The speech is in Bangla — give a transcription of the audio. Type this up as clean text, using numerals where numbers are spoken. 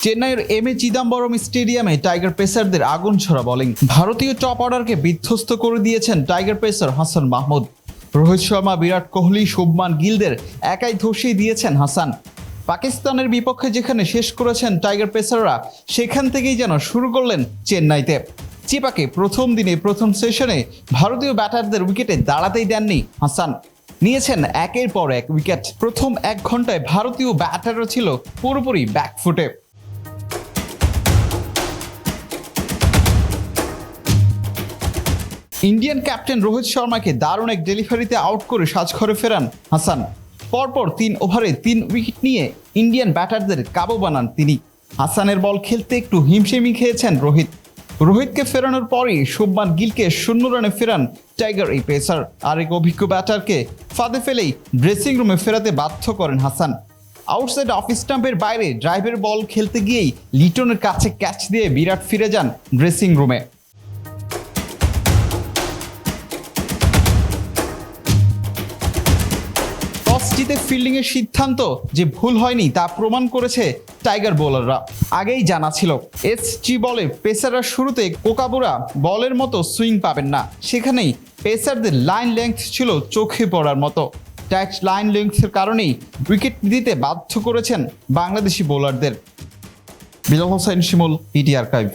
চেন্নাইয়ের এম.এ চিদাম্বরম স্টেডিয়ামে টাইগার পেসারদের আগুন ছড়া বোলিং। ভারতীয় টপ অর্ডারকে বিধ্বস্ত করে দিয়েছেন টাইগার পেসার হাসান মাহমুদ। রোহিত শর্মা, বিরাট কোহলি, শুভমান গিলদের একাই ধসিয়ে দিয়েছেন হাসান। পাকিস্তানের বিপক্ষে যেখানে শেষ করেছেন টাইগার পেসাররা, সেখান থেকেই যেন শুরু করলেন চেন্নাইতে। চিপাকে প্রথম দিনে প্রথম সেশনে ভারতীয় ব্যাটারদের উইকেটে দাঁড়াতেই দেননি হাসান। নিয়েছেন একের পর এক উইকেট। প্রথম 1 ঘন্টায় ভারতীয় ব্যাটাররা ছিল পুরোপুরি ব্যাকফুটে। ইন্ডিয়ান ক্যাপ্টেন রোহিত শর্মাকে দারুণ এক ডেলিভারিতে আউট করে সাজঘরে ফেরান হাসান। পরপর 3 ওভারে 3 উইকেট নিয়ে ইন্ডিয়ান ব্যাটারদের কাবু বানান তিনি। হাসানের বল খেলতে একটু হিমশিমি খেয়েছেন রোহিতকে ফেরানোর পরই শুভমান গিলকে 0 রানে ফেরান টাইগার এই পেসার। আরেক অভিজ্ঞ ব্যাটারকে ফাঁদে ফেলেই ড্রেসিং রুমে ফেরাতে বাধ্য করেন হাসান। আউটসাইড অফ স্টাম্পের বাইরে ড্রাইভের বল খেলতে গিয়েই লিটনের কাছে ক্যাচ দিয়ে বিরাট ফিরে যান ড্রেসিং রুমে। টস জিতে ফিল্ডিংয়ের সিদ্ধান্ত যে ভুল হয়নি তা প্রমাণ করেছে টাইগার বোলাররা। আগেই জানা ছিল এসজি বলে পেসাররা শুরুতে কোকাবুরা বলের মতো সুইং পাবেন না। সেখানেই পেসারদের লাইন লেংথ ছিল চোখে পড়ার মতো। টাইট লাইন লেংথের কারণেই উইকেট দিতে বাধ্য করেছেন বাংলাদেশি বোলারদের। বিলাল হোসেন শিমুল, পিটি আর্কাইভ।